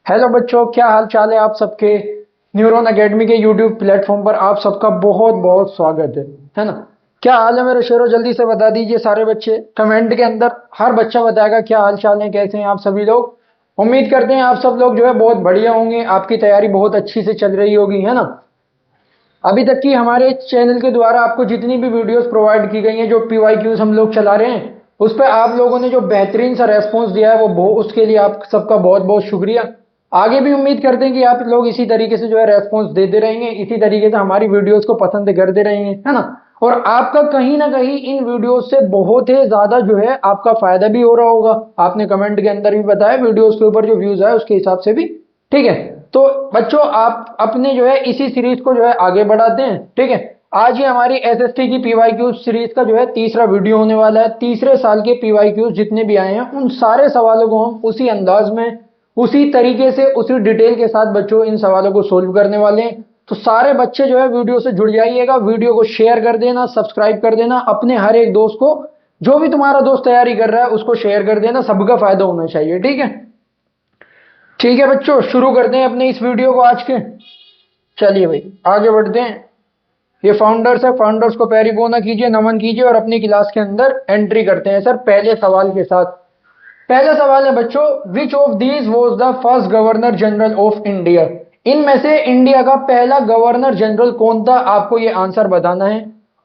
Hello बच्चों, क्या हाल चाल है आप सबके। न्यूरॉन एकेडमी के यूट्यूब प्लेटफॉर्म पर आप सबका बहुत बहुत स्वागत है ना। क्या हाल है मेरे शेरों, जल्दी से बता दीजिए सारे बच्चे कमेंट के अंदर। हर बच्चा बताएगा क्या हाल चाल है, कैसे हैं आप सभी लोग। उम्मीद करते हैं आप सब लोग जो है बहुत बढ़िया होंगे, आपकी तैयारी बहुत अच्छी से चल रही होगी, है ना। अभी तक की हमारे चैनल के द्वारा आपको जितनी भी वीडियोस प्रोवाइड की गई हैं, जो पीवाईक्यूज हम लोग चला रहे हैं, उस पर आप लोगों ने जो बेहतरीन सा रेस्पॉन्स दिया है वो उसके लिए आप सबका बहुत बहुत शुक्रिया। आगे भी उम्मीद करते हैं कि आप लोग इसी तरीके से जो है रेस्पॉन्स देते रहेंगे, इसी तरीके से हमारी वीडियोस को पसंद करते रहेंगे, है ना। और आपका कहीं ना कहीं इन वीडियोस से बहुत ही ज्यादा जो है आपका फायदा भी हो रहा होगा। आपने कमेंट के अंदर भी बताया वीडियोस के ऊपर जो व्यूज है उसके हिसाब से भी, ठीक है। तो बच्चों आप अपने जो है इसी सीरीज को जो है आगे बढ़ाते हैं, ठीक है। आज ही हमारी एसएसटी की पीवाईक्यू सीरीज का जो है तीसरा वीडियो होने वाला है। तीसरे साल के पीवाईक्यूज जितने भी आए हैं उन सारे सवालों को हम उसी अंदाज में, उसी तरीके से, उसी डिटेल के साथ बच्चों इन सवालों को सोल्व करने वाले हैं। तो सारे बच्चे जो है वीडियो से जुड़ जाइएगा, वीडियो को शेयर कर देना, सब्सक्राइब कर देना, अपने हर एक दोस्त को, जो भी तुम्हारा दोस्त तैयारी कर रहा है उसको शेयर कर देना, सबका फायदा होना चाहिए, ठीक है। ठीक है बच्चों, शुरू करते हैं अपने इस वीडियो को आज के। चलिए भाई आगे बढ़ते हैं। ये फाउंडर्स है, फाउंडर्स को पैरिबोना कीजिए, नमन कीजिए और अपनी क्लास के अंदर एंट्री करते हैं सर पहले सवाल के साथ। पहला सवाल है बच्चों, which of these was the first governor general of India. इनमें से इंडिया का पहला गवर्नर जनरल कौन था, आपको ये आंसर बताना है।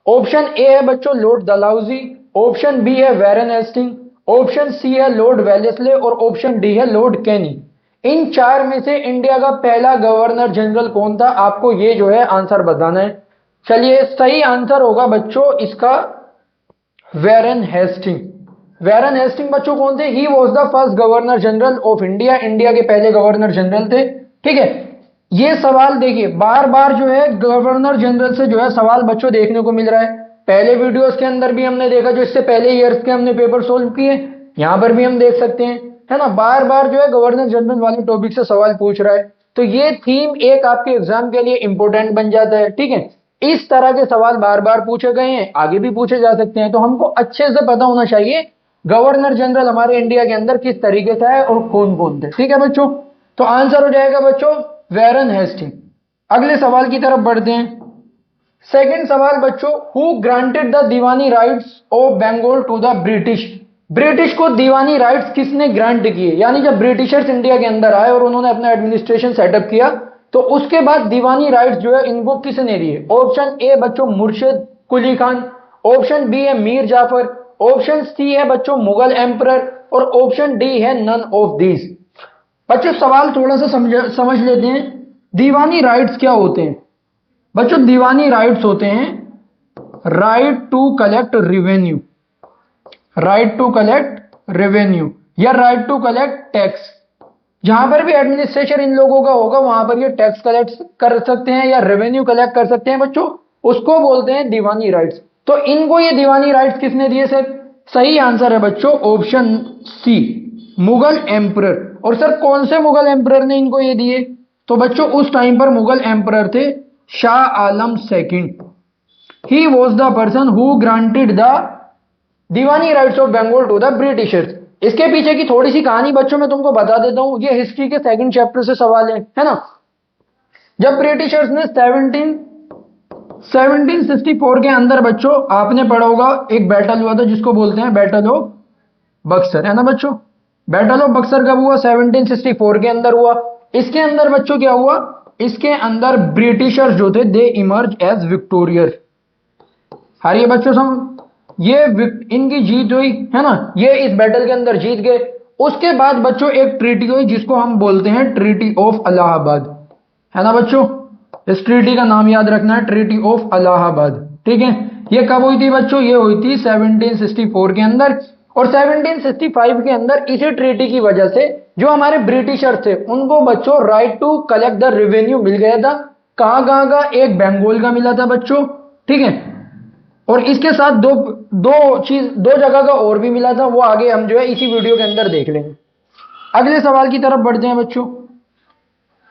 ऑप्शन ए है बच्चों लॉर्ड डलहौजी, ऑप्शन बी है वैरन हेस्टिंग, ऑप्शन सी है लॉर्ड वेलेस्ले और ऑप्शन डी है लॉर्ड कैनी। इन चार में से इंडिया का पहला गवर्नर जनरल कौन था, आपको ये जो है आंसर बताना है। चलिए सही आंसर होगा बच्चों इसका वैरन हेस्टिंग। वैरन हेस्टिंग बच्चों कौन थे, ही was the first governor general of India, India के पहले गवर्नर जनरल थे, ठीक है। ये सवाल देखिए बार बार जो है गवर्नर जनरल से जो है सवाल बच्चों देखने को मिल रहा है। पहले वीडियोस के अंदर भी हमने देखा, जो इससे पहले ईयर्स के हमने पेपर सोल्व किए, यहां पर भी हम देख सकते हैं, है ना। बार बार जो है गवर्नर जनरल वाले टॉपिक से सवाल पूछ रहा है, तो ये थीम एक आपके एग्जाम के लिए इंपॉर्टेंट बन जाता है, ठीक है। इस तरह के सवाल बार बार पूछे गए हैं, आगे भी पूछे जा सकते हैं, तो हमको अच्छे से पता होना चाहिए गवर्नर जनरल हमारे इंडिया के अंदर किस तरीके से है और कौन कौन थे, ठीक है बच्चों। तो आंसर हो जाएगा बच्चों वैरन हेस्टिंग। अगले सवाल की तरफ बढ़ते हैं। सेकंड सवाल बच्चों, who granted the Deewani rights of Bengal to the British. British को दीवानी राइट्स किसने ग्रांट किए, यानी जब ब्रिटिशर्स इंडिया के अंदर आए और उन्होंने अपना एडमिनिस्ट्रेशन सेटअप किया, तो उसके बाद दीवानी राइट्स जो है इनको किसने दिए। ऑप्शन ए बच्चों मुर्शिद कुली खान, ऑप्शन बी है मीर जाफर, ऑप्शन सी है बच्चों मुगल एम्परर और ऑप्शन डी है नन ऑफ दीज। बच्चों सवाल थोड़ा सा समझ लेते हैं। दीवानी राइट्स क्या होते हैं बच्चों, दीवानी राइट्स होते हैं right to collect revenue, right to collect revenue या राइट टू कलेक्ट टैक्स। जहां पर भी एडमिनिस्ट्रेशन इन लोगों का होगा वहां पर ये टैक्स कलेक्ट कर सकते हैं या रेवेन्यू कलेक्ट कर सकते हैं बच्चों, उसको बोलते हैं दीवानी राइट्स। तो इनको ये दीवानी राइट्स किसने दिए सर, सही आंसर है बच्चों ऑप्शन सी मुगल एम्परर। और सर कौन से मुगल एम्परर ने इनको ये दिए, तो बच्चों उस टाइम पर मुगल एम्परर थे Shah Alam second. He was the person who granted the Deewani rights of Bengal to the Britishers. इसके पीछे की थोड़ी सी कहानी बच्चों मैं तुमको बता देता हूं, ये हिस्ट्री के सेकंड चैप्टर से सवाल है ना। जब ब्रिटिशर्स ने 1764 के अंदर बच्चों आपने पढ़ा होगा एक बैटल हुआ था जिसको बोलते हैं बैटल ऑफ बक्सर, है ना बच्चों। बैटल ऑफ बक्सर कब हुआ, 1764 के अंदर हुआ। इसके अंदर बच्चों क्या हुआ, इसके अंदर ब्रिटिशर्स जो थे दे इमर्ज एज विक्टोरियस। हर ये बच्चों ये इनकी जीत हुई, है ना, ये इस बैटल के अंदर जीत गए। उसके बाद बच्चों एक ट्रीटी हुई जिसको हम बोलते हैं ट्रीटी ऑफ इलाहाबाद, है ना बच्चों। इस ट्रीटी का नाम याद रखना है, ट्रीटी ऑफ इलाहाबाद, ठीक है। ये कब हुई थी बच्चों, ये हुई थी 1764 के अंदर। और 1765 के अंदर इसी ट्रीटी की वजह से जो हमारे ब्रिटिशर्स थे उनको बच्चों right to collect the revenue मिल गया था। कहां कहां का, एक बंगाल का मिला था बच्चों, ठीक है। और इसके साथ दो जगह का और भी मिला था, वो आगे हम जो है इसी वीडियो के अंदर देख लेंगे। अगले सवाल की तरफ बढ़ते हैं बच्चों।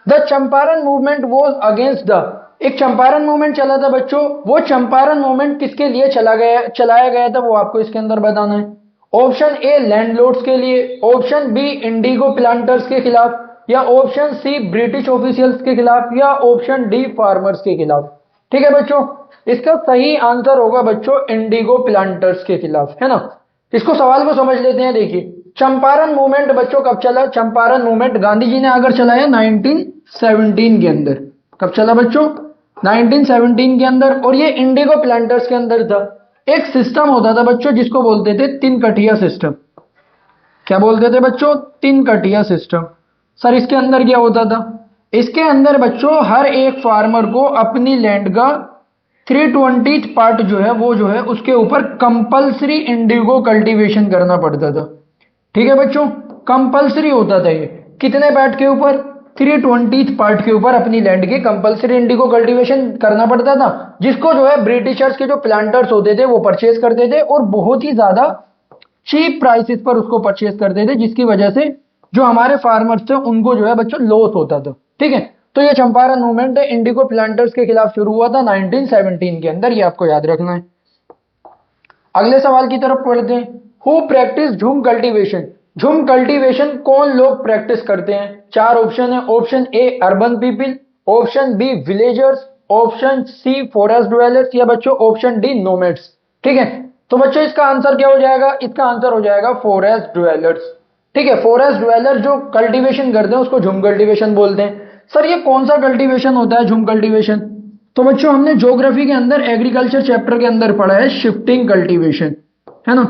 The Champaran movement was against the, एक चंपारण मूवमेंट चला था बच्चों, वो चंपारण मूवमेंट किसके लिए चलाया गया था वो आपको इसके अंदर बताना है। ऑप्शन ए लैंडलॉर्ड्स के लिए, ऑप्शन बी इंडिगो प्लांटर्स के खिलाफ, या ऑप्शन सी ब्रिटिश ऑफिशियल्स के खिलाफ, या ऑप्शन डी फार्मर्स के खिलाफ। ठीक है बच्चों, इसका सही आंसर होगा बच्चों इंडिगो प्लांटर्स के खिलाफ, है ना। इसको सवाल को समझ लेते हैं। देखिए, चंपारण मूवमेंट बच्चों कब चला? चंपारण मूवमेंट गांधी जी ने अगर चलाया 1917 के अंदर। कब चला बच्चों? 1917 के अंदर। और ये इंडिगो प्लांटर्स के अंदर था। एक सिस्टम होता था बच्चों जिसको बोलते थे तीन कटिया सिस्टम। क्या बोलते थे बच्चों? तीन कटिया सिस्टम। सर इसके अंदर क्या होता था? इसके अंदर बच्चों हर एक फार्मर को अपनी लैंड का 3/20 पार्ट जो है वो जो है उसके ऊपर कंपलसरी इंडिगो कल्टीवेशन करना पड़ता था। ठीक है बच्चों, कंपलसरी होता था ये। कितने पार्ट के ऊपर? 3/20 पार्ट के ऊपर अपनी लैंड के कंपलसरी इंडिगो कल्टीवेशन करना पड़ता था, जिसको जो है ब्रिटिशर्स के जो प्लांटर्स होते थे वो परचेज करते थे और बहुत ही ज्यादा चीप प्राइसेस पर उसको परचेज करते थे, जिसकी वजह से जो हमारे फार्मर्स थे उनको जो है बच्चों लॉस होता था। ठीक है, तो ये चंपारण मूवमेंट है इंडिगो प्लांटर्स के खिलाफ शुरू हुआ था 1917 के अंदर, ये आपको याद रखना है। अगले सवाल की तरफ पढ़ते हैं। Who practise jhum cultivation? Jhum cultivation कौन लोग प्रैक्टिस करते हैं? चार ऑप्शन है। Option A urban people, option B villagers, option C forest dwellers, या बच्चों ऑप्शन डी नोमैड्स। ठीक है, तो बच्चों इसका आंसर क्या हो जाएगा? इसका आंसर हो जाएगा फॉरेस्ट ड्वेलर्स। ठीक है, फॉरेस्ट ड्वेलर जो कल्टीवेशन करते हैं उसको झूम कल्टीवेशन बोलते हैं। सर ये कौन सा कल्टीवेशन होता है झूम कल्टीवेशन? तो बच्चों हमने ज्योग्राफी के अंदर एग्रीकल्चर चैप्टर के अंदर पढ़ा है शिफ्टिंग कल्टीवेशन, है ना।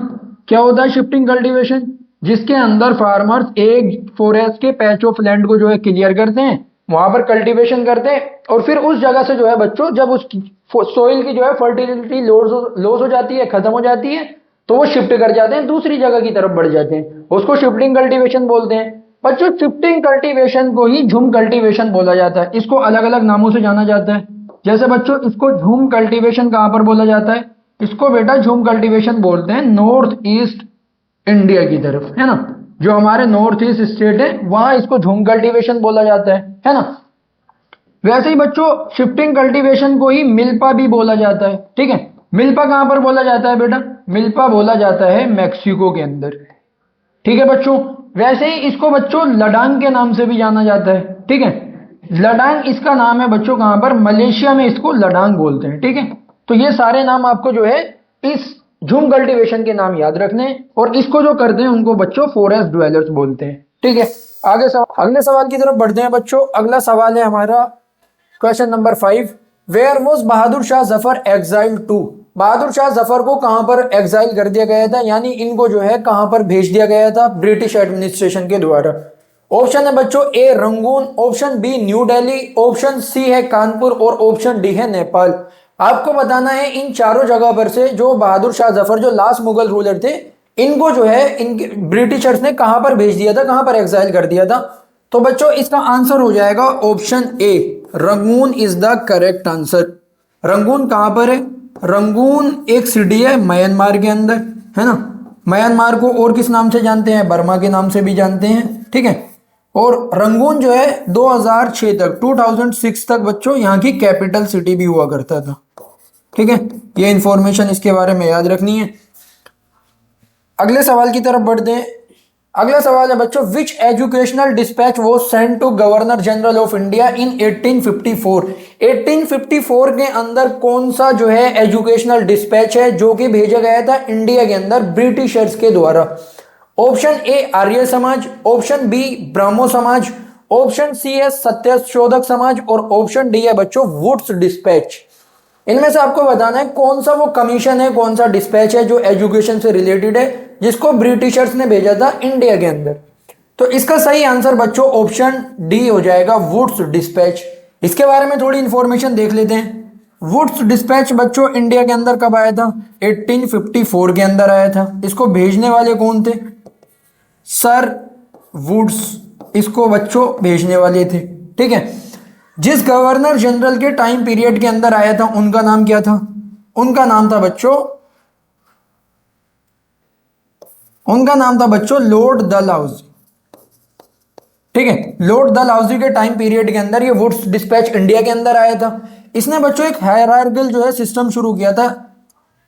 क्या होता है शिफ्टिंग कल्टीवेशन? जिसके अंदर फार्मर्स एक फॉरेस्ट के पैच ऑफ लैंड को जो है क्लियर करते हैं, वहां पर कल्टीवेशन करते हैं, और फिर उस जगह से जो है बच्चों जब उस सोइल की जो है फर्टिलिटी लॉस हो जाती है, खत्म हो जाती है, तो वो शिफ्ट कर जाते हैं, दूसरी जगह की तरफ बढ़ जाते हैं, उसको शिफ्टिंग कल्टीवेशन बोलते हैं। बच्चों शिफ्टिंग कल्टीवेशन को ही झूम कल्टीवेशन बोला जाता है। इसको अलग अलग नामों से जाना जाता है। जैसे बच्चों इसको झूम कल्टीवेशन कहां पर बोला जाता है? इसको बेटा झूम कल्टीवेशन बोलते हैं नॉर्थ ईस्ट इंडिया की तरफ, है ना। जो हमारे नॉर्थ ईस्ट स्टेट है वहां इसको झूम कल्टीवेशन बोला जाता है ना। वैसे ही बच्चों शिफ्टिंग कल्टीवेशन को ही मिल्पा भी बोला जाता है। ठीक है, मिल्पा कहां पर बोला जाता है बेटा? मिल्पा बोला जाता है मैक्सिको के अंदर। ठीक है बच्चों, वैसे ही इसको बच्चों लडांग के नाम से भी जाना जाता है। ठीक है, लडांग इसका नाम है बच्चों कहां पर? मलेशिया में इसको लडांग बोलते हैं। ठीक है, तो ये सारे नाम आपको जो है इस झूम कल्टीवेशन के नाम याद रखने हैं, और इसको जो करते हैं उनको बच्चों फॉरेस्ट ड्वेलर्स बोलते हैं। ठीक है, अगले सवाल की तरफ बढ़ते हैं बच्चों। अगला सवाल है हमारा question number 5। Where was Bahadur Shah Zafar exile to? Bahadur Shah Zafar को कहां पर एग्जाइल कर दिया गया था, यानी इनको जो है कहां पर भेज दिया गया था ब्रिटिश एडमिनिस्ट्रेशन के द्वारा? ऑप्शन है बच्चों A Rangoon, option B New Delhi, option C है कानपुर, और ऑप्शन डी है नेपाल। आपको बताना है इन चारों जगह पर से जो बहादुर शाह जफर जो लास्ट मुगल रूलर थे, इनको जो है इनके ब्रिटिशर्स ने कहां पर भेज दिया था, कहां पर एग्जाइल कर दिया था? तो बच्चों इसका आंसर हो जाएगा option A, Rangoon is the correct answer. Rangoon कहां पर है? रंगून एक सिटी है म्यांमार के अंदर, है ना। म्यांमार को और किस नाम से जानते हैं? बर्मा के नाम से भी जानते हैं। ठीक है, और रंगून जो है 2006 तक 2006 तक बच्चों यहाँ की कैपिटल सिटी भी हुआ करता था। ठीक है, ये इंफॉर्मेशन इसके बारे में याद रखनी है। अगले सवाल की तरफ बढ़ते हैं। अगला सवाल है बच्चों, which educational dispatch was sent to governor general of India in 1854? 1854 के अंदर कौन सा जो है एजुकेशनल डिस्पैच है जो कि भेजा गया था इंडिया के अंदर ब्रिटिशर्स के द्वारा? Option A Arya Samaj, option B Brahmo Samaj, option C है सत्यशोधक समाज, और ऑप्शन डी है बच्चों वुड्स डिस्पैच। इनमें से आपको बताना है कौन सा वो कमीशन है, कौन सा डिस्पैच है जो एजुकेशन से रिलेटेड है, जिसको ब्रिटिशर्स ने भेजा था इंडिया के अंदर। तो इसका सही आंसर बच्चों ऑप्शन डी हो जाएगा, वुड्स डिस्पैच। इसके बारे में थोड़ी इंफॉर्मेशन देख लेते हैं। वुड्स डिस्पैच बच्चों इंडिया के अंदर कब आया था? 1854 के अंदर आया था। इसको भेजने वाले कौन थे? सर वुड्स इसको बच्चों भेजने वाले थे। ठीक है, जिस गवर्नर जनरल के टाइम पीरियड के अंदर आया था उनका नाम क्या था? उनका नाम था बच्चों लॉर्ड डलहौजी। ठीक है, लॉर्ड डलहौजी के टाइम पीरियड के अंदर ये वुड्स डिस्पैच इंडिया के अंदर आया था। इसने बच्चों एक हायरार्किकल जो है सिस्टम शुरू किया था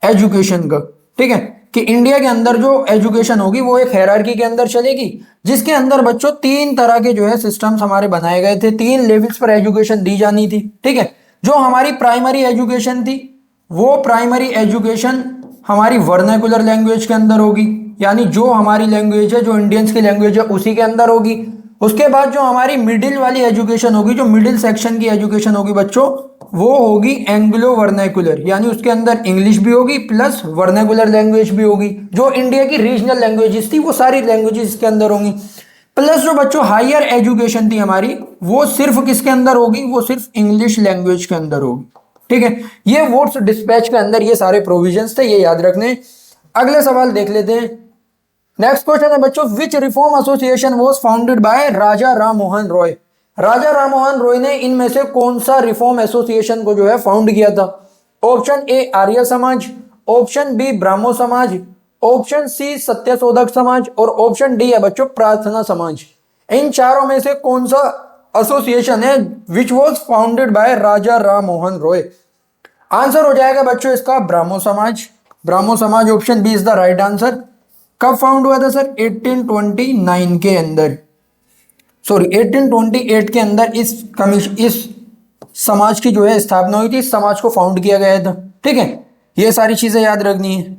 एजुकेशन का। ठीक है, कि इंडिया के अंदर जो एजुकेशन होगी वो एक हायरार्की के अंदर चलेगी, जिसके अंदर बच्चों तीन तरह के जो है सिस्टम्स हमारे बनाए गए थे, तीन लेवल्स पर एजुकेशन दी जानी थी। ठीक है, जो हमारी प्राइमरी एजुकेशन थी वो प्राइमरी एजुकेशन हमारी वर्नाकुलर लैंग्वेज के अंदर होगी, यानी जो हमारी लैंग्वेज है, जो इंडियंस की लैंग्वेज है उसी के अंदर होगी। उसके बाद जो हमारी मिडिल वाली एजुकेशन होगी, जो मिडिल सेक्शन की एजुकेशन होगी बच्चों, वो होगी एंग्लो वर्नाकुलर, यानी उसके अंदर इंग्लिश भी होगी प्लस वर्नाकुलर लैंग्वेज भी होगी। जो इंडिया की रीजनल लैंग्वेजेस थी वो सारी लैंग्वेजेस इसके अंदर होंगी। प्लस जो बच्चों हायर एजुकेशन थी हमारी, वो सिर्फ किसके अंदर होगी, वो सिर्फ इंग्लिश लैंग्वेज के अंदर होगी। ठीक है, ये वोट्स डिस्पैच के अंदर ये सारे प्रोविजंस थे, ये याद रखने। अगले सवाल देख लेते हैं। नेक्स्ट क्वेश्चन है बच्चों, which reform association was founded by Raja Ram Mohan Roy. Raja Ram Mohan Roy ने इनमें से कौन सा रिफॉर्म एसोसिएशन को जो है फाउंड किया था? Option A Arya Samaj, option B Brahmo Samaj, option C Satyashodhak Samaj और ऑप्शन डी है बच्चों प्रार्थना समाज। इन चारों में से कौन सा एसोसिएशन है which was founded by Raja Ram Mohan Roy? Answer हो जाएगा बच्चों इसका Brahmo Samaj. Brahmo Samaj option B is the right answer. कब फाउंड हुआ था सर? 1829 के अंदर, सॉरी 1828 के अंदर इस समाज की जो है स्थापना हुई थी, इस समाज को फाउंड किया गया था। ठीक है, ये सारी चीजें याद रखनी है।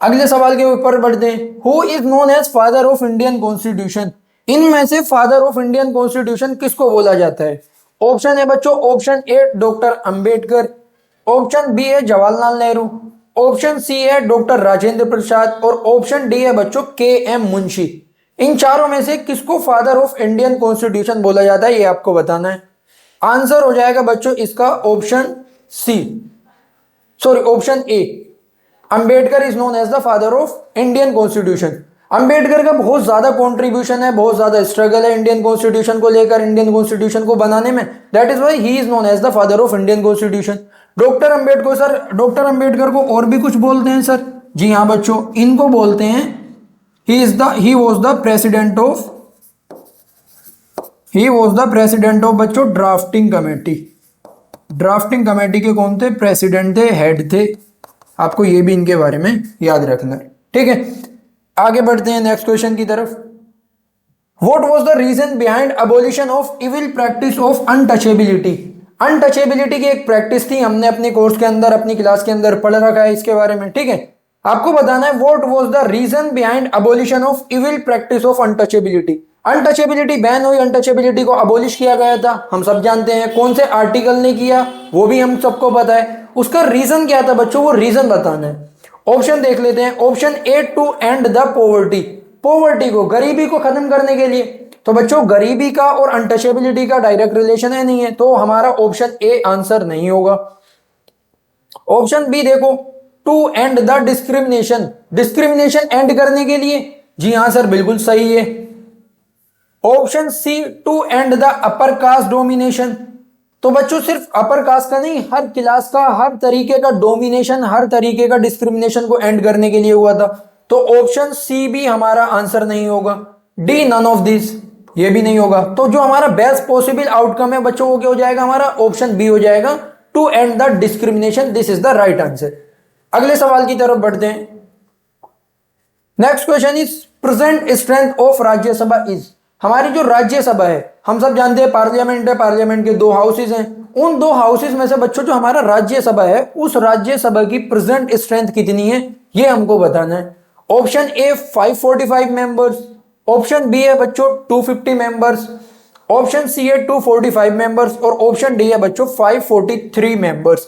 अगले सवाल के ऊपर बढ़ते हैं। Who is known as father of Indian constitution? इनमें से फादर ऑफ इंडियन कॉन्स्टिट्यूशन किसको बोला जाता है? ऑप्शन है बच्चों, option A doctor Ambedkar, option B है जवाहरलाल नेहरू, ऑप्शन सी है डॉक्टर राजेंद्र प्रसाद और ऑप्शन डी है बच्चों के एम मुंशी। इन चारों में से किसको फादर ऑफ इंडियन कॉन्स्टिट्यूशन बोला जाता है, ये आपको बताना है। आंसर हो जाएगा बच्चों इसका option C, sorry option A. Ambedkar is known as the father of Indian constitution. Ambedkar का बहुत ज्यादा कंट्रीब्यूशन है, बहुत ज्यादा स्ट्रगल है इंडियन कॉन्स्टिट्यूशन को लेकर, इंडियन कॉन्स्टिट्यूशन को बनाने में। That is why he is known as the father of Indian constitution. Doctor Ambedkar sir, doctor Ambedkar को और भी कुछ बोलते हैं सर? जी हाँ बच्चों, इनको बोलते हैं he was the president of बच्चों ड्राफ्टिंग कमेटी। ड्राफ्टिंग कमेटी के कौन थे? प्रेसिडेंट थे, हेड थे। आपको ये भी इनके बारे में याद रखना है। ठीक है, आगे बढ़ते हैं नेक्स्ट क्वेश्चन की तरफ। What was the reason behind abolition of evil practice of untouchability? Untouchability की एक प्रैक्टिस थी, हमने अपने कोर्स के अंदर, अपनी क्लास के अंदर पढ़ रखा है इसके बारे में। ठीक है, आपको बताना है what was the reason behind abolition of evil practice of untouchability. Untouchability ban हुई, अनटचेबिलिटी को अबोलिश किया गया था, हम सब जानते हैं। कौन से आर्टिकल ने किया वो भी हम सबको पता है। उसका रीजन क्या था बच्चों, वो रीजन बताना है। ऑप्शन देख लेते हैं। Option A to end the poverty, poverty को, गरीबी को खत्म करने के लिए। तो बच्चों गरीबी का और अनटचेबिलिटी का डायरेक्ट रिलेशन है नहीं है, तो हमारा ऑप्शन ए आंसर नहीं होगा। ऑप्शन बी देखो, to end the discrimination, discrimination end करने के लिए। जी हाँ सर, बिल्कुल सही है। Option C to end the upper caste domination. तो बच्चों सिर्फ अपर कास्ट का नहीं, हर क्लास का, हर तरीके का डोमिनेशन, हर तरीके का डिस्क्रिमिनेशन को एंड करने के लिए हुआ था। तो ऑप्शन सी भी हमारा आंसर नहीं होगा। डी नन ऑफ दिस, ये भी नहीं होगा। तो जो हमारा बेस्ट पॉसिबल आउटकम है बच्चों, वो क्या हो जाएगा हमारा? ऑप्शन बी हो जाएगा, to end the discrimination. This is the right answer. अगले सवाल की तरफ बढ़ते हैं। Next question is present strength of Rajya Sabha is. हमारी जो राज्यसभा है, हम सब जानते हैं पार्लियामेंट है, पार्लियामेंट के दो हाउसेज हैं। उन दो हाउसेज में से बच्चों जो हमारा राज्यसभा है, उस राज्यसभा की प्रेजेंट स्ट्रेंथ कितनी है, ये हमको बताना है। Option A 545 members, option B है बच्चों 250 मेंबर्स, ऑप्शन सी है 245 मेंबर्स और ऑप्शन डी है बच्चों 543 मेंबर्स।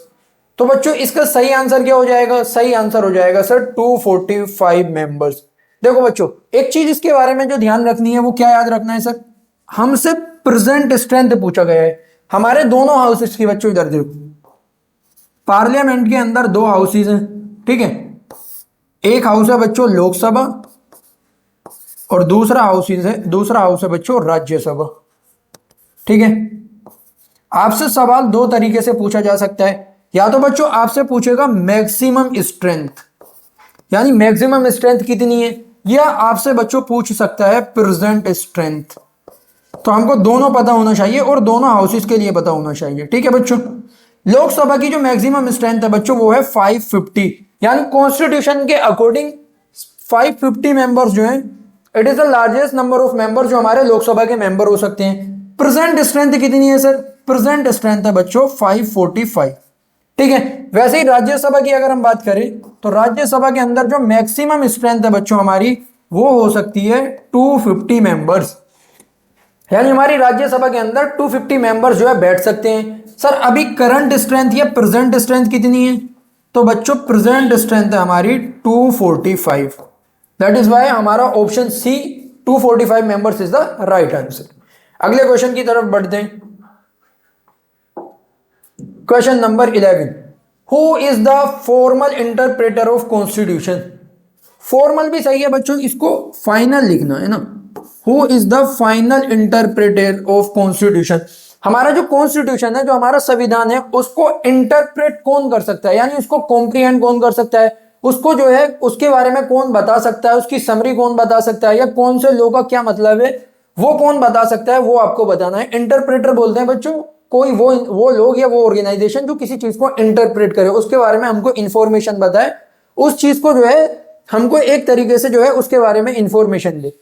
तो बच्चों इसका सही आंसर क्या हो जाएगा? सही आंसर हो जाएगा सर 245 मेंबर्स। देखो बच्चों, एक चीज इसके बारे में जो ध्यान रखनी है वो क्या याद रखना है सर? हमसे प्रेजेंट स्ट्रेंथ पूछा गया है हमारे दोनों हाउसेस की। बच्चों इधर देखो, पार्लियामेंट के अंदर दो हाउसेस हैं, ठीक है। एक हाउस है बच्चों लोकसभा और दूसरा हाउस है बच्चों राज्यसभा, ठीक है। आपसे सवाल दो तरीके से पूछा जा सकता है। या तो बच्चों आपसे पूछेगा मैक्सिमम स्ट्रेंथ, यानी मैक्सिमम स्ट्रेंथ कितनी है, या आपसे बच्चों पूछ सकता है प्रेजेंट स्ट्रेंथ। तो हमको दोनों पता होना चाहिए और दोनों हाउसेस के लिए पता होना चाहिए, ठीक है बच्चों। लोकसभा की जो मैक्सिमम स्ट्रेंथ है बच्चों वो है 550, यानी कॉन्स्टिट्यूशन के अकॉर्डिंग 550 मेंबर्स जो हैं, it is the largest number of members जो हमारे लोकसभा के मेंबर हो सकते हैं। प्रेजेंट स्ट्रेंथ कितनी है सर? प्रेजेंट स्ट्रेंथ है बच्चों 545। ठीक है, वैसे ही राज्यसभा की अगर हम बात करें तो राज्यसभा के अंदर जो मैक्सिमम स्ट्रेंथ है बच्चों हमारी, वो हो सकती है 250 मेंबर्स, यानी हमारी राज्यसभा के अंदर 250 मेंबर्स जो है बैठ सकते हैं। सर अभी करंट स्ट्रेंथ या प्रेजेंट स्ट्रेंथ कितनी है? तो बच्चों प्रेजेंट स्ट्रेंथ है हमारी 245। दैट इज वाई हमारा option C 245 members is the right answer. अगले क्वेश्चन की तरफ बढ़ते हैं। Question number 11, who is the formal interpreter of constitution? Formal भी सही है बच्चों, इसको फाइनल लिखना है ना। Who is the final interpreter of constitution? हमारा जो कॉन्स्टिट्यूशन है, जो हमारा संविधान है, उसको इंटरप्रेट कौन कर सकता है, यानी उसको कॉम्प्रिहेंड कौन कर सकता है, उसको जो है उसके बारे में कौन बता सकता है, उसकी समरी कौन बता सकता है, या कौन से लॉ का क्या मतलब है वो कौन बता सकता है, वो आपको बताना है। इंटरप्रेटर बोलते हैं बच्चों कोई वो लोग या वो ऑर्गेनाइजेशन जो किसी चीज को इंटरप्रेट करे, उसके बारे में हमको इंफॉर्मेशन बताए, उस चीज को जो है हमको एक तरीके से जो है उसके बारे में इंफॉर्मेशन दे।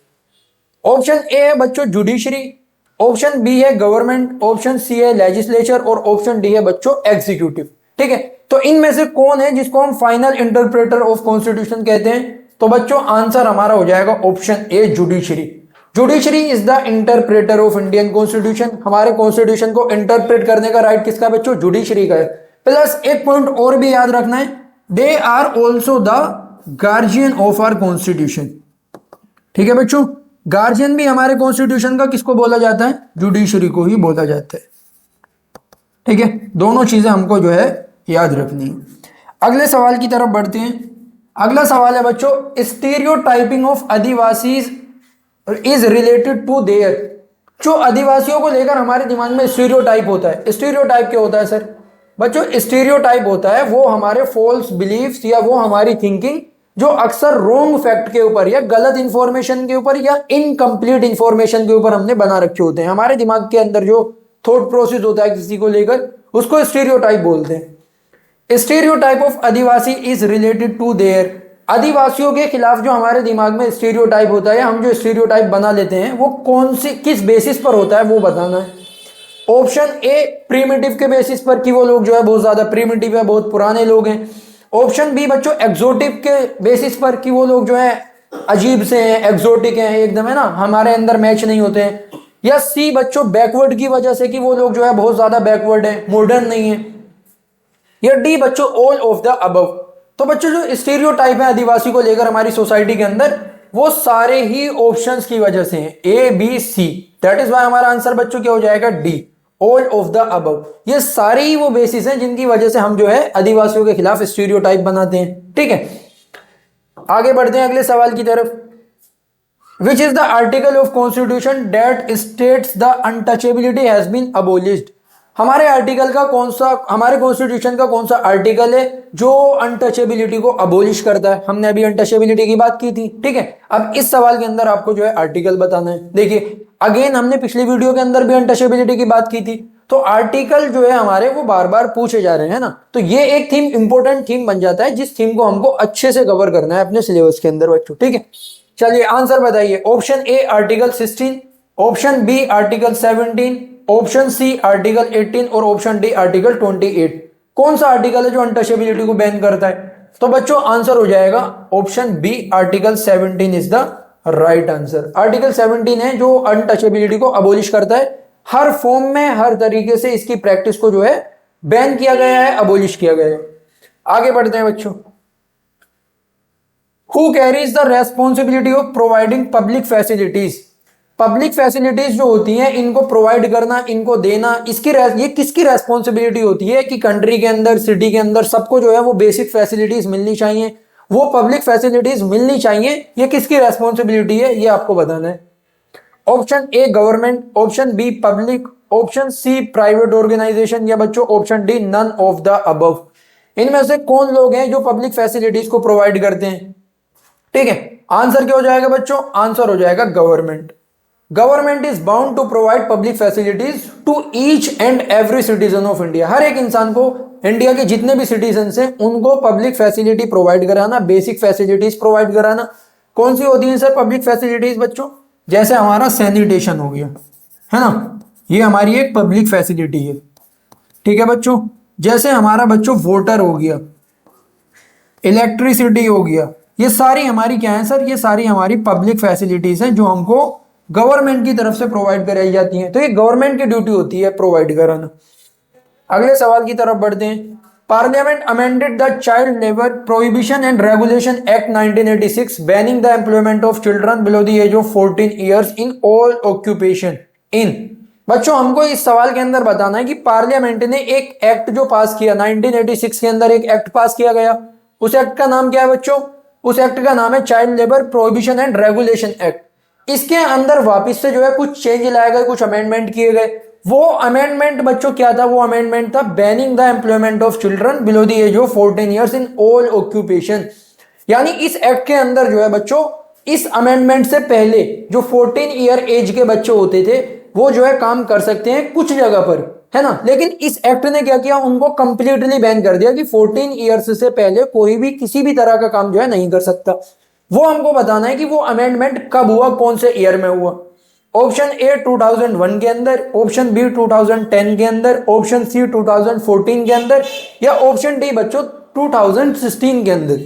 ऑप्शन ए है बच्चों जुडिशरी, ऑप्शन बी है गवर्नमेंट, ऑप्शन सी है लेजिस्लेचर और ऑप्शन डी है बच्चों एग्जीक्यूटिव। ठीक है, तो इनमें से कौन है जिसको हम फाइनल इंटरप्रेटर ऑफ कॉन्स्टिट्यूशन कहते हैं? तो बच्चों आंसर हमारा हो जाएगा option A judiciary. Judiciary is the interpreter of Indian constitution. हमारे कॉन्स्टिट्यूशन को इंटरप्रेट करने का राइट किसका है बच्चों? जुडिशरी का है। प्लस एक पॉइंट और भी याद रखना है, they are also the guardian of our constitution. ठीक है बच्चों, गार्जियन भी हमारे कॉन्स्टिट्यूशन का किसको बोला जाता है? जुडिशरी को ही बोला जाता है। ठीक है, दोनों चीजें हमको जो है याद रखनी है। अगले सवाल की तरफ बढ़ते हैं। अगला सवाल है बच्चों, stereotyping of Adivasi is related to their. जो आदिवासियों को लेकर हमारे दिमाग में स्टीरियोटाइप होता है, स्टीरियोटाइप क्या होता है सर? बच्चों स्टीरियोटाइप होता है वो हमारे फॉल्स बिलीफ्स या वो हमारी थिंकिंग जो अक्सर रॉन्ग फैक्ट के ऊपर या गलत इंफॉर्मेशन के ऊपर या इनकम्प्लीट इंफॉर्मेशन के ऊपर हमने बना रखे होते हैं। हमारे दिमाग के अंदर जो थॉट प्रोसेस होता है किसी को लेकर, उसको स्टीरियोटाइप बोलते हैं। Stereotype of Adivasi is related to their. आदिवासियों के खिलाफ जो हमारे दिमाग में स्टीरियोटाइप होता है, हम जो स्टीरियोटाइप बना लेते हैं, वो कौन सी किस बेसिस पर होता है वो बताना है। ऑप्शन ए प्रीमिटिव के बेसिस पर कि वो लोग जो है बहुत ज्यादा प्रीमिटिव है, बहुत पुराने लोग हैं। ऑप्शन बी बच्चों एग्जोटिक के बेसिस पर कि वो लोग जो है अजीब से हैं, एग्जोटिक हैं एकदम, है ना, हमारे अंदर मैच नहीं होते हैं। या सी बच्चों बैकवर्ड की वजह से कि वो लोग जो है बहुत ज्यादा बैकवर्ड है, मॉडर्न नहीं है। या डी बच्चों ऑल ऑफ द अबव। तो बच्चों जो स्टीरियोटाइप है आदिवासी को लेकर हमारी सोसाइटी के अंदर, वो सारे ही ऑप्शंस की वजह से हैं, A B C. That is why हमारा आंसर बच्चों क्या हो जाएगा? D, all of the above. ये सारे ही वो बेसिस हैं जिनकी वजह से हम जो है आदिवासियों के खिलाफ स्टीरियोटाइप बनाते हैं। ठीक है, आगे बढ़ते हैं अगले सवाल की तरफ। Which is the article of constitution that states the untouchability has been abolished. हमारे आर्टिकल का कौन सा, हमारे कॉन्स्टिट्यूशन का कौन सा आर्टिकल है जो अनटचेबिलिटी को अबोलिश करता है? हमने अभी अनटचेबिलिटी की बात की थी। ठीक है, अब इस सवाल के अंदर आपको जो है आर्टिकल बताना है। देखिए अगेन हमने पिछली वीडियो के अंदर भी अनटचेबिलिटी की बात की थी, तो आर्टिकल जो है हमारे वो बार बार पूछे जा रहे हैं ना, तो ये एक थीम, इंपॉर्टेंट थीम बन जाता है जिस थीम को हमको अच्छे से कवर करना है अपने सिलेबस के अंदर बच्चों। ठीक है, चलिए आंसर बताइए। Option A article 16, option B article 17, option C article 18 और ऑप्शन डी आर्टिकल 28। कौन सा आर्टिकल है जो अनटचेबिलिटी को बैन करता है? तो बच्चों आंसर हो जाएगा option B article 17 is the right answer. Article 17 है जो अनटचेबिलिटी को अबोलिश करता है, हर फॉर्म में हर तरीके से इसकी प्रैक्टिस को जो है बैन किया गया है, अबोलिश किया गया है। आगे बढ़ते हैं बच्चों। Who carries the responsibility of providing public facilities. Public facilities जो होती हैं इनको प्रोवाइड करना, इनको देना, ये किसकी रेस्पॉन्सिबिलिटी होती है कि कंट्री के अंदर, सिटी के अंदर सबको जो है वो बेसिक फैसिलिटीज मिलनी चाहिए, वो पब्लिक फैसिलिटीज मिलनी चाहिए। ये किसकी रेस्पॉन्सिबिलिटी है ये आपको बताना है। Option A government, option B public, option C private organisation, या बच्चों option D none of the above. इनमें से कौन लोग हैं जो पब्लिक फैसिलिटीज को प्रोवाइड करते हैं? ठीक है, आंसर क्या हो जाएगा बच्चों? आंसर हो जाएगा government. Government is bound to provide public facilities to each and every citizen of India. हर एक इंसान को, इंडिया के जितने भी सिटीजन हैं, उनको पब्लिक फैसिलिटी प्रोवाइड कराना, बेसिक फैसिलिटीज प्रोवाइड कराना। कौन सी होती है सर पब्लिक फैसिलिटीज बच्चों? जैसे हमारा सैनिटेशन हो गया, है ना, ये हमारी एक पब्लिक फैसिलिटी है। ठीक है बच्चों, जैसे हमारा बच्चों वोटर हो गया, इलेक्ट्रिसिटी हो गया, ये सारी हमारी क्या है सर? ये सारी हमारी पब्लिक फैसिलिटीज हैं जो हमको गवर्नमेंट की तरफ से प्रोवाइड कराई जाती हैं। तो ये गवर्नमेंट की ड्यूटी होती है प्रोवाइड कराना। अगले सवाल की तरफ बढ़ते हैं। Parliament amended the child labour prohibition and regulation act 1986 banning the employment of children below the age of 14 years in all occupation in. बच्चों हमको इस सवाल के अंदर बताना है कि पार्लियामेंट ने एक एक्ट जो पास किया 1986 के अंदर, एक एक्ट पास किया गया, उस एक्ट का नाम क्या है बच्चों? उस एक्ट का नाम है child labour prohibition and regulation act. इसके अंदर वापस से जो है कुछ चेंज लाए गए, कुछ अमेंडमेंट किए गए। वो अमेंडमेंट बच्चों क्या था? वो अमेंडमेंट था banning the employment of children below the age of 14 years in all occupation. यानी इस एक्ट के अंदर जो है बच्चों, इस अमेंडमेंट से पहले जो 14 ईयर एज के बच्चे होते थे वो जो है काम कर सकते हैं कुछ जगह पर, है ना। लेकिन इस एक्ट ने क्या किया? उनको कंप्लीटली बैन कर दिया कि 14 ईयर्स से पहले कोई भी किसी भी तरह का काम जो है नहीं कर सकता। वो हमको बताना है कि वो अमेंडमेंट कब हुआ, कौन से ईयर में हुआ। ऑप्शन ए 2001 के अंदर, ऑप्शन बी 2010 के अंदर, ऑप्शन सी 2014 के अंदर, या ऑप्शन डी बच्चों 2016 के अंदर।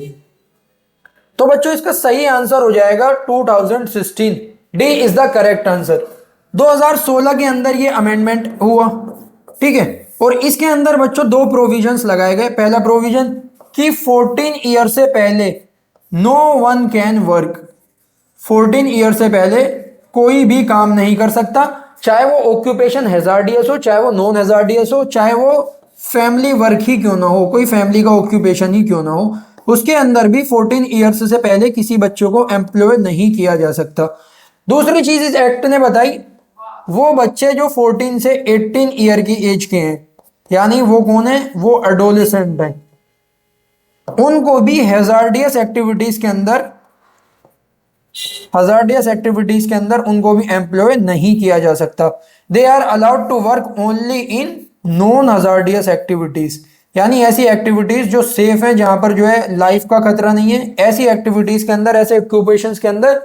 तो बच्चों इसका सही आंसर हो जाएगा 2016। D is the correct answer. 2016 के अंदर ये अमेंडमेंट हुआ, ठीक है। और इसके अंदर बच्चों दो प्रोविजंस लगाए गए। पहला प्रोविजन कि 14 ईयर से पहले no one can work, 14 year से पहले कोई भी काम नहीं कर सकता, चाहे वो ऑक्यूपेशन हैजार्डियस हो, चाहे वो नॉन हैजार्डियस हो, चाहे वो फैमिली वर्क ही क्यों ना हो, कोई फैमिली का ऑक्यूपेशन ही क्यों ना हो, उसके अंदर भी 14 ईयर्स से पहले किसी बच्चों को एम्प्लॉय नहीं किया जा सकता। दूसरी चीज इस एक्ट ने बताई, वो बच्चे जो 14 से 18 ईयर की एज के हैं, यानी वो कौन है? वो एडोलेसेंट हैं, उनको भी हैजार्डियस एक्टिविटीज के अंदर उनको भी एम्प्लॉय नहीं किया जा सकता। They are allowed to work only in non hazardous activities, यानी ऐसी एक्टिविटीज जो सेफ है, जहां पर जो है लाइफ का खतरा नहीं है, ऐसी एक्टिविटीज के अंदर, ऐसे ऑक्यूपेशंस के अंदर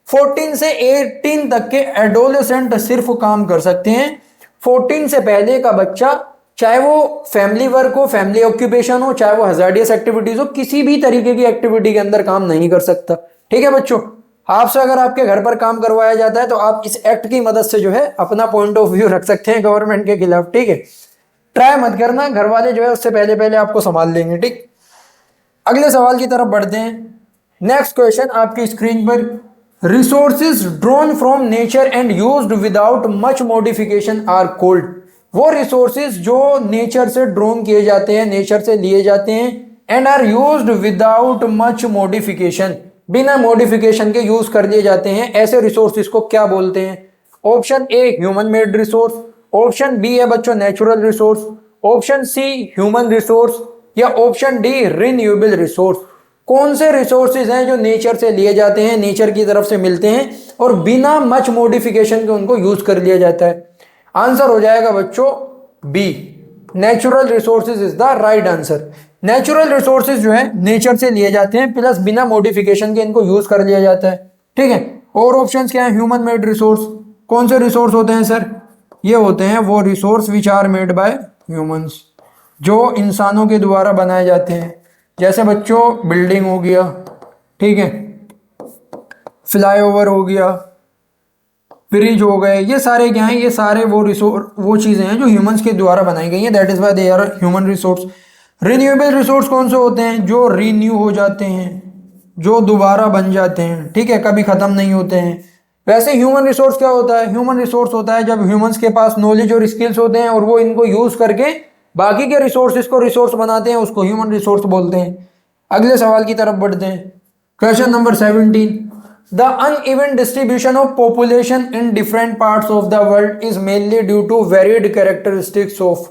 14 से 18 तक के एडोलेसेंट सिर्फ काम कर सकते हैं। 14 से पहले का बच्चा, चाहे वो फैमिली वर्क हो, फैमिली ऑक्यूपेशन हो, चाहे वो हैजार्डियस एक्टिविटीज हो, किसी भी तरीके की एक्टिविटी के अंदर काम नहीं कर सकता। ठीक है बच्चों, आपसे अगर आपके घर पर काम करवाया जाता है तो आप इस एक्ट की मदद से जो है अपना पॉइंट ऑफ व्यू रख सकते हैं गवर्नमेंट के खिलाफ। ठीक है, ट्राई मत करना, घर वाले जो है उससे पहले पहले आपको संभाल लेंगे। ठीक, अगले सवाल की तरफ बढ़ते हैं। नेक्स्ट क्वेश्चन आपकी स्क्रीन पर, resources drawn from nature and used without much modification are called. वो रिसोर्सेज जो नेचर से ड्रॉन किए जाते हैं, नेचर से लिए जाते हैं, and are used without much modification, बिना मॉडिफिकेशन के यूज कर लिए जाते हैं, ऐसे रिसोर्सेज को क्या बोलते हैं? Option A human made resource, option B है बच्चों natural resource, option C human resource, या ऑप्शन डी रिन्यूएबल रिसोर्स। कौन से रिसोर्सेज हैं जो नेचर से लिए जाते हैं, नेचर की तरफ से मिलते हैं और बिना मच मॉडिफिकेशन के उनको यूज कर लिया जाता है? आंसर हो जाएगा बच्चों B, natural resources is the right answer. Natural resources जो है नेचर से लिए जाते हैं, प्लस बिना मॉडिफिकेशन के इनको यूज कर लिया जाता है। ठीक है, और ऑप्शंस क्या है? Human made resource. कौन से रिसोर्स होते हैं सर? ये होते हैं वो resource which are made by humans, जो इंसानों के द्वारा बनाए जाते हैं। जैसे बच्चों बिल्डिंग हो गया, ठीक है, फ्लाईओवर हो गया, ब्रिज हो गए, ये सारे क्या हैं? ये सारे वो चीजें हैं जो ह्यूमंस के द्वारा बनाई गई हैं, that is why they are human resource. Renewable resource कौन से होते हैं? जो रिन्यू हो जाते हैं, जो दोबारा बन जाते हैं, ठीक है, कभी खत्म नहीं होते हैं। वैसे ह्यूमन रिसोर्स क्या होता है? ह्यूमन रिसोर्स होता है जब ह्यूमंस के पास नॉलेज और स्किल्स होते हैं और वो इनको यूज करके बाकी के रिसोर्सेज को रिसोर्स बनाते हैं, उसको ह्यूमन रिसोर्स बोलते हैं। अगले सवाल की तरफ बढ़ते हैं। Question number 17, the uneven distribution of population in different parts of the world is mainly due to varied characteristics of.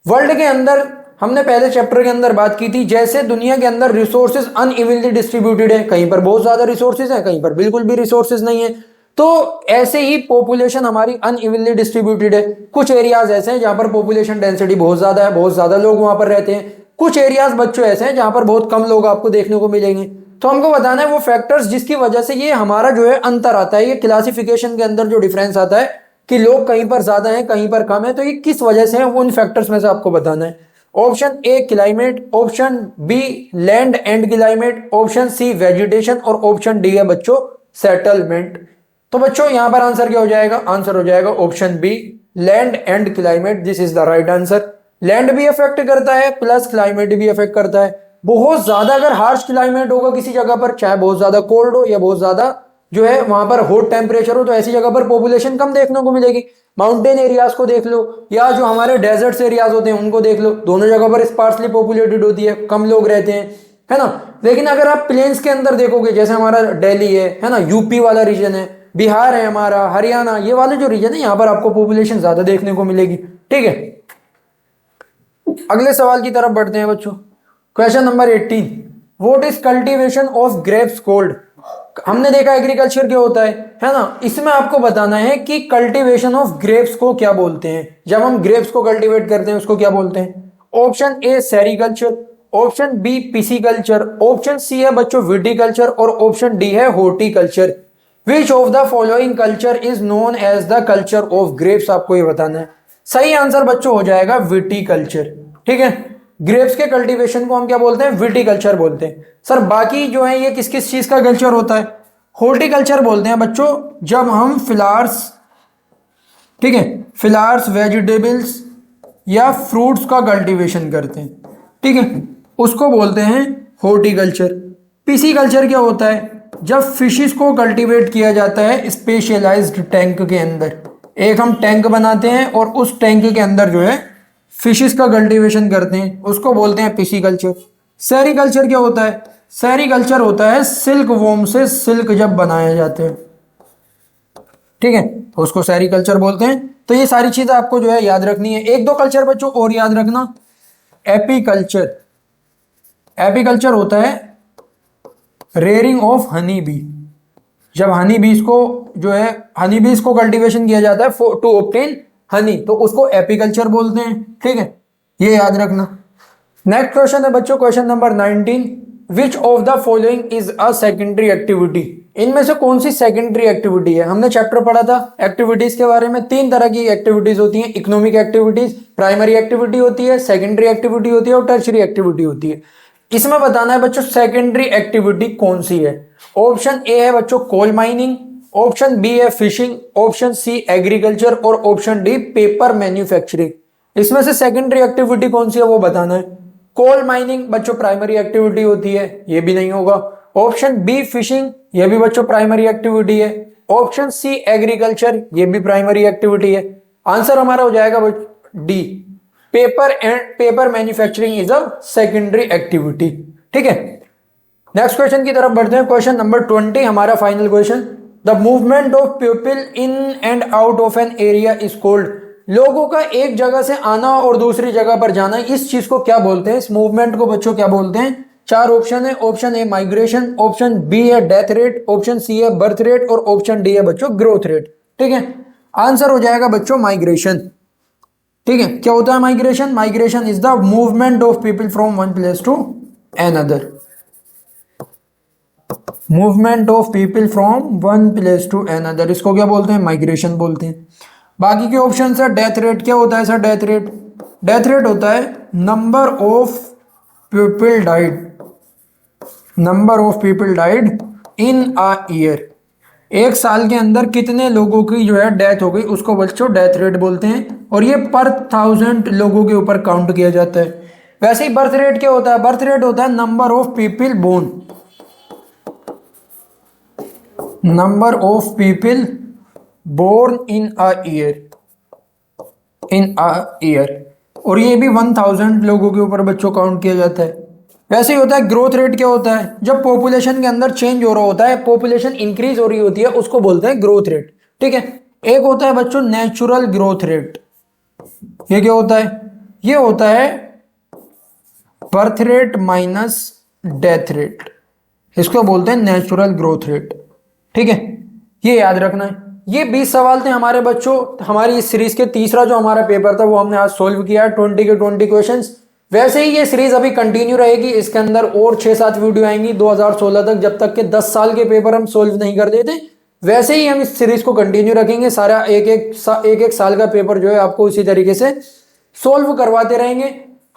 World के अंदर हमने पहले चैप्टर के अंदर बात की थी, जैसे दुनिया के अंदर रिसोर्सेज अनइवनली डिस्ट्रीब्यूटेड है, कहीं पर बहुत ज्यादा रिसोर्सेज है, कहीं पर बिल्कुल भी रिसोर्सेज नहीं है, तो ऐसे ही पॉपुलेशन हमारी अनइवनली डिस्ट्रीब्यूटेड है। कुछ एरियाज ऐसे हैं जहां पर पॉपुलेशन डेंसिटी बहुत ज्यादा है, बहुत ज्यादा लोग वहां पर रहते हैं। कुछ एरियाज बच्चों ऐसे हैं जहां पर बहुत कम लोग आपको देखने को मिलेंगे। तो हमको बताना है वो फैक्टर्स जिसकी वजह से ये हमारा जो है अंतर आता है, ये क्लासिफिकेशन के अंदर जो डिफरेंस आता है कि लोग कहीं पर ज्यादा हैं कहीं पर कम है, तो ये किस वजह से है वो उन फैक्टर्स में से आपको बताना है। Option A climate, option B land and climate, option C vegetation और ऑप्शन डी है बच्चों सेटलमेंट। तो बच्चों यहां पर आंसर क्या हो जाएगा, आंसर हो जाएगा option B land and climate. This is the right answer. Land भी अफेक्ट करता है प्लस क्लाइमेट भी अफेक्ट करता है। बहुत ज्यादा अगर हार्श क्लाइमेट होगा किसी जगह पर, चाहे बहुत ज्यादा कोल्ड हो या बहुत ज्यादा जो है वहां पर हॉट टेम्परेचर हो, तो ऐसी जगह पर पॉपुलेशन कम देखने को मिलेगी। माउंटेन एरियाज को देख लो या जो हमारे डेजर्ट्स एरियाज होते हैं उनको देख लो, दोनों जगह पर स्पार्सली पॉपुलेटेड होती है, कम लोग रहते हैं, है ना। लेकिन अगर आप प्लेन्स के अंदर देखोगे, जैसे हमारा दिल्ली है ना, यूपी वाला रीजन है, बिहार है हमारा, हरियाणा, ये वाले जो रीजन है यहाँ पर आपको पॉपुलेशन ज्यादा देखने को मिलेगी। ठीक है, अगले सवाल की तरफ बढ़ते हैं बच्चों। Question number 18, what is cultivation of grapes called. हमने देखा एग्रीकल्चर क्या होता है ना। इसमें आपको बताना है कि कल्टीवेशन ऑफ ग्रेप्स को क्या बोलते हैं, जब हम ग्रेप्स को कल्टीवेट करते हैं उसको क्या बोलते हैं। Option A sericulture, option B pisciculture, option C है बच्चों विटिकल्चर और ऑप्शन डी है horticulture. Which of the following culture is known as the culture of grapes, आपको ये बताना है। सही आंसर बच्चों हो जाएगा विटिकल्चर। ठीक है, ग्रेप्स के कल्टीवेशन को हम क्या बोलते हैं, विटिकल्चर बोलते हैं। सर बाकी जो है ये किस किस चीज का कल्चर होता है, हॉर्टिकल्चर बोलते हैं बच्चों जब हम फ्लावर्स, ठीक है, फ्लावर्स वेजिटेबल्स या फ्रूट्स का कल्टीवेशन करते हैं, ठीक है, उसको बोलते हैं हॉर्टिकल्चर। पिसिकल्चर क्या होता है, जब फिशेस को कल्टीवेट किया जाता है स्पेशलाइज्ड टैंक के अंदर। एक हम टैंक बनाते हैं और उस टैंक के अंदर जो है फिशेस का कल्टीवेशन करते हैं, उसको बोलते हैं पिसिकल्चर। सेरिकल्चर क्या होता है, सेरिकल्चर होता है सिल्क वॉर्म से सिल्क जब बनाए जाते हैं, ठीक है, तो उसको सेरिकल्चर बोलते हैं। तो ये सारी चीजें आपको जो है याद रखनी है। एक दो कल्चर बच्चों और याद रखना, एपीकल्चर। एपीकल्चर होता है रेयरिंग ऑफ हनी बी, जब हनी बीज को जो है हनी बीज को कल्टीवेशन किया जाता है टू ऑब्टेन हनी, तो उसको एपीकल्चर बोलते हैं। ठीक है, ये याद रखना। नेक्स्ट क्वेश्चन है बच्चों question number 19, which of the following is a secondary activity. इनमें से कौन सी सेकेंडरी एक्टिविटी है। हमने चैप्टर पढ़ा था एक्टिविटीज के बारे में, तीन तरह की एक्टिविटीज होती हैं, इकोनॉमिक एक्टिविटीज, प्राइमरी एक्टिविटी होती है, सेकेंडरी एक्टिविटी होती है और टर्शियरी एक्टिविटी होती है। इसमें बताना है बच्चों सेकेंडरी एक्टिविटी कौन सी है। ऑप्शन ए है बच्चों कोल माइनिंग, ऑप्शन बी है फिशिंग, ऑप्शन सी एग्रीकल्चर और ऑप्शन डी पेपर मैन्युफैक्चरिंग। इसमें से सेकेंडरी एक्टिविटी कौन सी है वो बताना है। कोल माइनिंग बच्चों प्राइमरी एक्टिविटी होती है, ये भी नहीं होगा। ऑप्शन बी फिशिंग, ये भी बच्चों प्राइमरी एक्टिविटी है। ऑप्शन सी एग्रीकल्चर, ये भी प्राइमरी एक्टिविटी है। आंसर हमारा हो जाएगा D, paper manufacturing is a secondary activity. ठीक है, नेक्स्ट क्वेश्चन की तरफ बढ़ते हैं। क्वेश्चन नंबर 20 हमारा final question, the movement of people in and out of an area is called. लोगों का एक जगह से आना और दूसरी जगह पर जाना, इस चीज को क्या बोलते हैं, इस मूवमेंट को बच्चों क्या बोलते हैं। चार ऑप्शन है, option A migration, option B है डेथ रेट, ऑप्शन सी है बर्थ रेट और ऑप्शन डी है बच्चों ग्रोथ रेट। ठीक है, आंसर हो जाएगा बच्चों माइग्रेशन। ठीक है, क्या होता है migration, migration is the movement of people from one place to another. Movement of people from one place to another, इसको क्या बोलते हैं, माइग्रेशन बोलते हैं। बाकी के ऑप्शन है डेथ रेट, क्या होता है sir death rate, death rate होता है number of people died, number of people died in a year. एक साल के अंदर कितने लोगों की जो है डेथ हो गई उसको बच्चों डेथ रेट बोलते हैं, और ये पर 1000 लोगों के ऊपर काउंट किया जाता है। वैसे ही बर्थ रेट क्या होता है, बर्थ रेट होता है number of people born, number of people born in a year, in a year, और ये भी 1000 लोगों के ऊपर बच्चों काउंट किया जाता है। वैसे ही होता है ग्रोथ रेट, क्या होता है जब पॉपुलेशन के अंदर चेंज हो रहा होता है, पॉपुलेशन इंक्रीज हो रही होती है, उसको बोलते हैं ग्रोथ रेट। ठीक है, एक होता है बच्चों नेचुरल ग्रोथ रेट, ये क्या होता है, ये होता है birth rate minus death rate, इसको बोलते हैं नेचुरल ग्रोथ रेट। ठीक है, ये याद रखना है। ये 20 सवाल थे हमारे बच्चों, हमारी इस सीरीज के तीसरा जो हमारा पेपर था वो हमने आज सोल्व किया है, 20 के 20 क्वेश्चंस। वैसे ही ये सीरीज अभी कंटिन्यू रहेगी, इसके अंदर और 6-7 वीडियो आएंगी 2016 तक, जब तक के 10 साल के पेपर हम सोल्व नहीं कर देते। वैसे ही हम इस सीरीज को कंटिन्यू रखेंगे, सारा एक एक साल का पेपर जो है आपको इसी तरीके से सोल्व करवाते रहेंगे।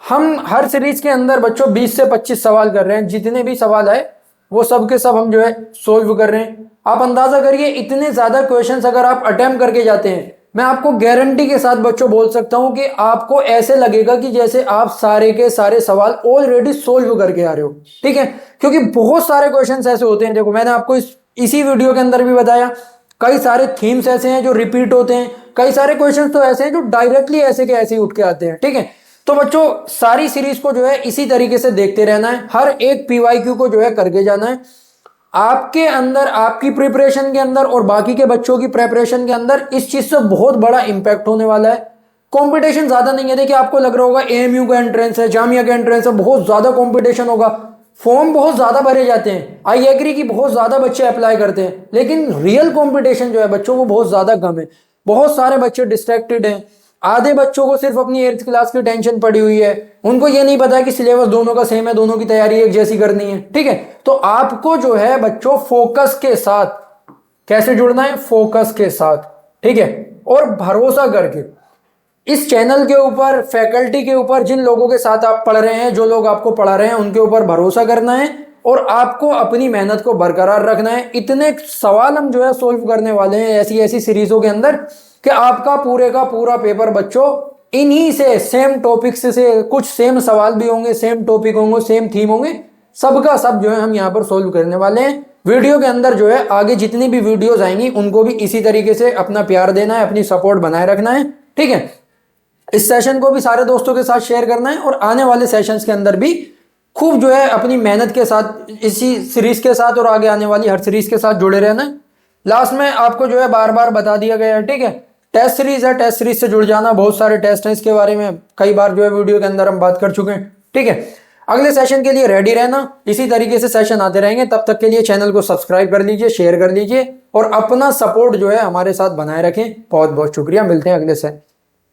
हम हर सीरीज के अंदर बच्चों 20 से 25 सवाल कर रहे हैं, जितने भी सवाल आए वो सब के सब हम जो है सोल्व कर रहे हैं। आप अंदाजा करिए इतने ज्यादा क्वेश्चंस अगर आप अटेम्प्ट करके जाते हैं, मैं आपको गारंटी के साथ बच्चों बोल सकता हूं कि आपको ऐसे लगेगा कि जैसे आप सारे के सारे सवाल ऑलरेडी सोल्व करके आ रहे हो, ठीक है। क्योंकि बहुत सारे क्वेश्चंस ऐसे होते हैं, देखो मैंने आपको इसी वीडियो के अंदर भी बताया, कई सारे थीम्स ऐसे हैं जो रिपीट होते हैं, कई सारे क्वेश्चन तो ऐसे हैं जो डायरेक्टली ऐसे के ऐसे ही उठ के आते हैं, ठीक है। तो बच्चों सारी सीरीज को जो है इसी तरीके से देखते रहना है, हर एक पीवाईक्यू को जो है करके जाना है। आपके अंदर, आपकी प्रिपरेशन के अंदर और बाकी के बच्चों की प्रिपरेशन के अंदर इस चीज से बहुत बड़ा इंपैक्ट होने वाला है। कंपटीशन ज्यादा नहीं है, देखिए आपको लग रहा होगा एएमयू का एंट्रेंस है, जामिया का एंट्रेंस है, बहुत ज्यादा कंपटीशन होगा, फॉर्म बहुत ज्यादा भरे जाते हैं, आई एग्री की बहुत ज्यादा बच्चे अप्लाई करते हैं, लेकिन रियल कंपटीशन जो है बच्चों वो बहुत ज्यादा कम है। बहुत सारे बच्चे डिस्ट्रैक्टेड हैं, आधे बच्चों को सिर्फ अपनी 8th क्लास की टेंशन पड़ी हुई है, उनको ये नहीं पता कि सिलेबस दोनों का सेम है, दोनों की तैयारी एक जैसी करनी है, ठीक है। तो आपको जो है बच्चों फोकस के साथ कैसे जुड़ना है, फोकस के साथ, ठीक है, और भरोसा करके इस चैनल के ऊपर, फैकल्टी के ऊपर, जिन लोगों के साथ आप पढ़ रहे हैं, जो लोग आपको पढ़ा रहे हैं, उनके ऊपर भरोसा करना है और आपको अपनी मेहनत को बरकरार रखना है। इतने सवाल हम जो है सोल्व करने वाले हैं ऐसी ऐसी सीरीजों के अंदर कि आपका पूरे का पूरा पेपर बच्चों इन्हीं से, सेम टॉपिक्स से, कुछ सेम सवाल भी होंगे, सेम टॉपिक होंगे, सेम थीम होंगे, सबका सब जो है हम यहाँ पर सोल्व करने वाले हैं। वीडियो के अंदर जो है आगे जितनी भी वीडियोस आएंगी उनको भी इसी तरीके से अपना प्यार देना है, अपनी सपोर्ट बनाए रखना है, ठीक है। इस सेशन को भी सारे दोस्तों के साथ शेयर करना है और आने वाले सेशंस के अंदर भी खूब जो है अपनी मेहनत के साथ इसी सीरीज के साथ और आगे आने वाली हर सीरीज के साथ जुड़े रहना है। लास्ट में आपको जो है बार बार बता दिया गया है, ठीक है, टेस्ट सीरीज है, टेस्ट सीरीज से जुड़ जाना, बहुत सारे टेस्ट हैं, इसके बारे में कई बार जो है वीडियो के अंदर हम बात कर चुके हैं, ठीक है। अगले सेशन के लिए रेडी रहना, इसी तरीके से सेशन आते रहेंगे, तब तक के लिए चैनल को सब्सक्राइब कर लीजिए, शेयर कर लीजिए और अपना सपोर्ट जो है हमारे साथ बनाए रखें। बहुत बहुत शुक्रिया, मिलते हैं अगले सेशन।